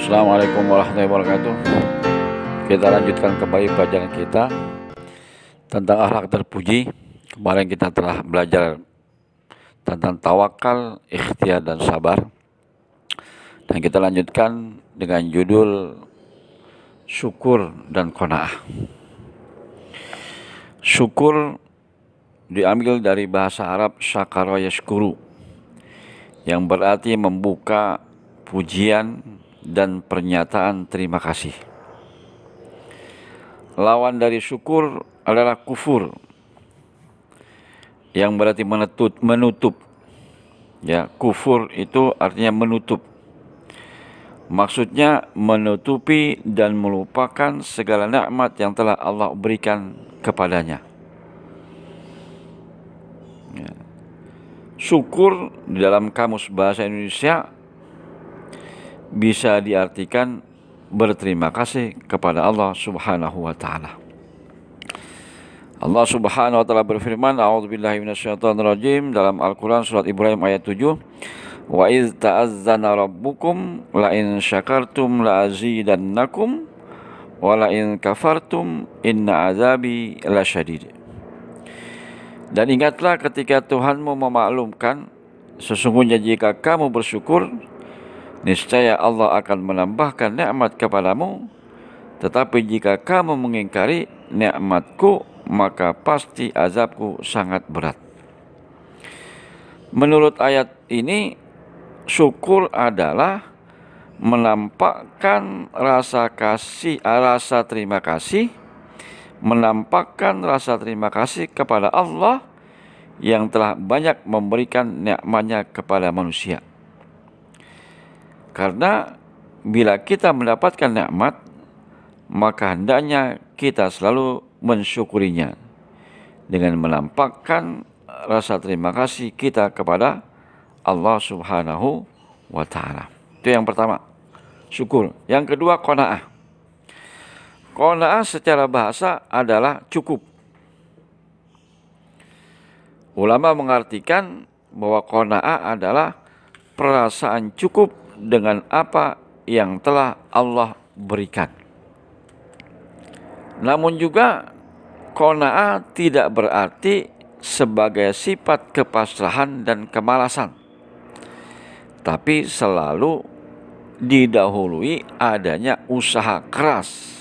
Assalamualaikum warahmatullahi wabarakatuh. Kita lanjutkan kembali pelajaran kita tentang akhlak terpuji. Kemarin kita telah belajar tentang tawakal, ikhtiar, dan sabar. Dan kita lanjutkan dengan judul syukur dan qanaah. Syukur diambil dari bahasa Arab syakara yashkuru, yang berarti membuka pujian dan pernyataan terima kasih. Lawan dari syukur adalah kufur, yang berarti menutup. Ya, kufur itu artinya menutup. Maksudnya menutupi dan melupakan segala nikmat yang telah Allah berikan kepadanya. Ya. Syukur di dalam kamus bahasa Indonesia bisa diartikan berterima kasih kepada Allah Subhanahu wa taala. Allah Subhanahu wa taala berfirman, a'udzubillahi minasyaitonirrajim, dalam Al-Qur'an surat Ibrahim ayat 7, wa iz ta'azzana rabbukum la in syakartum la azidannakum wa la in kafartum inna azabi lasyadid. Dan ingatlah ketika Tuhanmu memaklumkan, sesungguhnya jika kamu bersyukur, niscaya Allah akan menambahkan nikmat kepadamu, tetapi jika kamu mengingkari nikmatku, maka pasti azabku sangat berat. Menurut ayat ini, syukur adalah menampakkan rasa terima kasih, menampakkan rasa terima kasih kepada Allah yang telah banyak memberikan nikmat-Nya kepada manusia. Karena bila kita mendapatkan nikmat, maka hendaknya kita selalu mensyukurinya dengan menampakkan rasa terima kasih kita kepada Allah Subhanahu wa taala. Itu yang pertama, syukur. Yang kedua, qanaah. Qanaah secara bahasa adalah cukup. Ulama mengartikan bahwa qanaah adalah perasaan cukup dengan apa yang telah Allah berikan. Namun juga qanaah tidak berarti sebagai sifat kepasrahan dan kemalasan, tapi selalu didahului adanya usaha keras.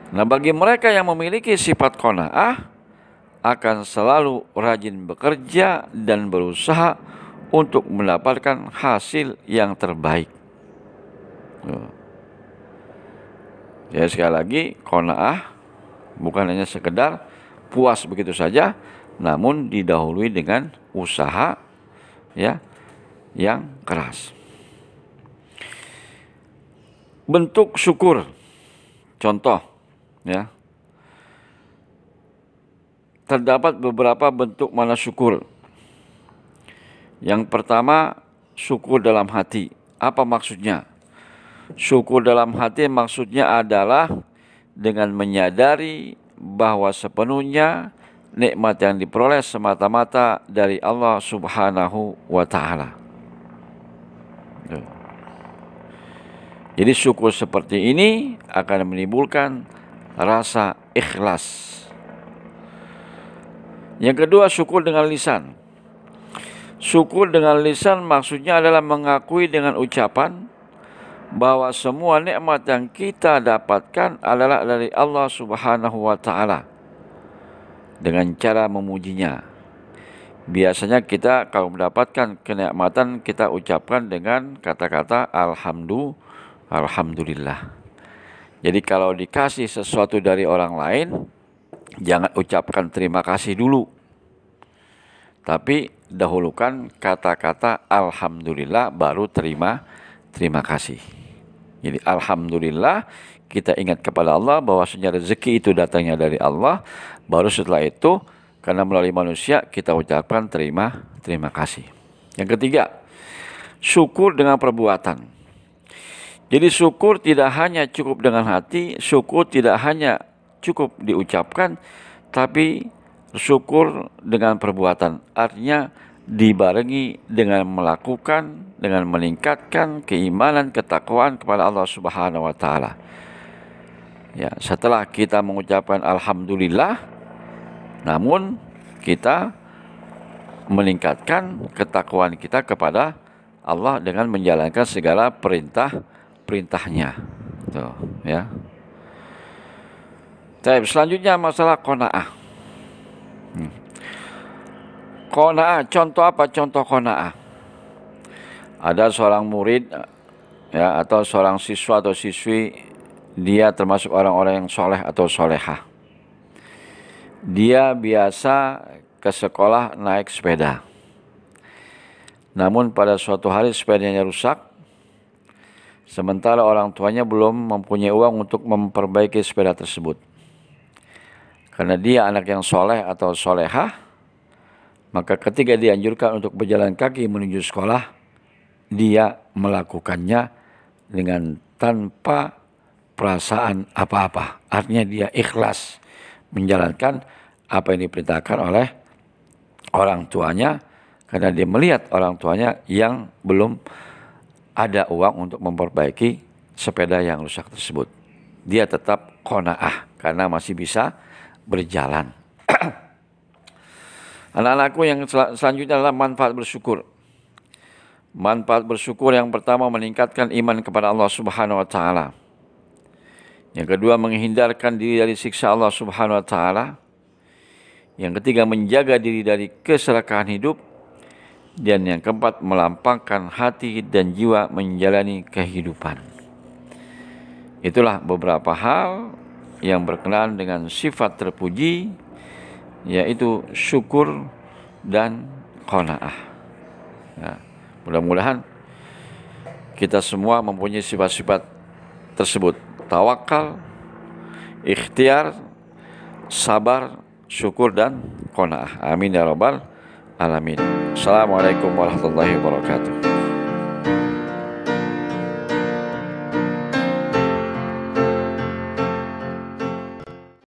Nah, bagi mereka yang memiliki sifat qanaah akan selalu rajin bekerja dan berusaha untuk mendapatkan hasil yang terbaik. Ya, sekali lagi, qanaah bukan hanya sekedar puas begitu saja, namun didahului dengan usaha ya yang keras. Bentuk syukur, contoh ya, terdapat beberapa bentuk mana syukur. Yang pertama, syukur dalam hati. Apa maksudnya? Syukur dalam hati maksudnya adalah dengan menyadari bahwa sepenuhnya nikmat yang diperoleh semata-mata dari Allah Subhanahu wa taala. Jadi syukur seperti ini akan menimbulkan rasa ikhlas. Yang kedua, syukur dengan lisan. Syukur dengan lisan maksudnya adalah mengakui dengan ucapan bahwa semua nikmat yang kita dapatkan adalah dari Allah Subhanahu wa taala, dengan cara memujinya. Biasanya kita kalau mendapatkan kenikmatan, kita ucapkan dengan kata-kata alhamdulillah. Jadi kalau dikasih sesuatu dari orang lain, jangan ucapkan terima kasih dulu, tapi dahulukan kata-kata alhamdulillah, baru terima kasih. Jadi alhamdulillah, kita ingat kepada Allah bahwasanya rezeki itu datangnya dari Allah, baru setelah itu karena melalui manusia kita ucapkan terima kasih. Yang ketiga, syukur dengan perbuatan. Jadi syukur tidak hanya cukup dengan hati, syukur tidak hanya cukup diucapkan, tapi syukur dengan perbuatan. Artinya dibarengi dengan melakukan, dengan meningkatkan keimanan, ketakwaan kepada Allah Subhanahu wa taala. Ya, setelah kita mengucapkan alhamdulillah, namun kita meningkatkan ketakwaan kita kepada Allah dengan menjalankan segala perintah-perintahnya. Tuh, ya. Selanjutnya masalah qanaah. Qanaah, contoh apa contoh qanaah? Ada seorang murid ya atau seorang siswa atau siswi, dia termasuk orang-orang yang soleh atau solehah. Dia biasa ke sekolah naik sepeda. Namun pada suatu hari sepedanya rusak, sementara orang tuanya belum mempunyai uang untuk memperbaiki sepeda tersebut. Karena dia anak yang soleh atau solehah, maka ketika dianjurkan untuk berjalan kaki menuju sekolah, dia melakukannya dengan tanpa perasaan apa-apa. Artinya dia ikhlas menjalankan apa yang diperintahkan oleh orang tuanya, karena dia melihat orang tuanya yang belum ada uang untuk memperbaiki sepeda yang rusak tersebut. Dia tetap qanaah karena masih bisa berjalan. Anak-anakku, yang selanjutnya adalah manfaat bersyukur. Manfaat bersyukur yang pertama meningkatkan iman kepada Allah Subhanahu wa taala. Yang kedua menghindarkan diri dari siksa Allah Subhanahu wa taala. Yang ketiga menjaga diri dari keserakahan hidup. Dan yang keempat melampangkan hati dan jiwa menjalani kehidupan. Itulah beberapa hal yang berkenaan dengan sifat terpuji, yaitu syukur dan qanaah. Ya, mudah-mudahan kita semua mempunyai sifat-sifat tersebut: tawakal, ikhtiar, sabar, syukur, dan qanaah. Amin ya rabbal alamin. Assalamualaikum warahmatullahi wabarakatuh.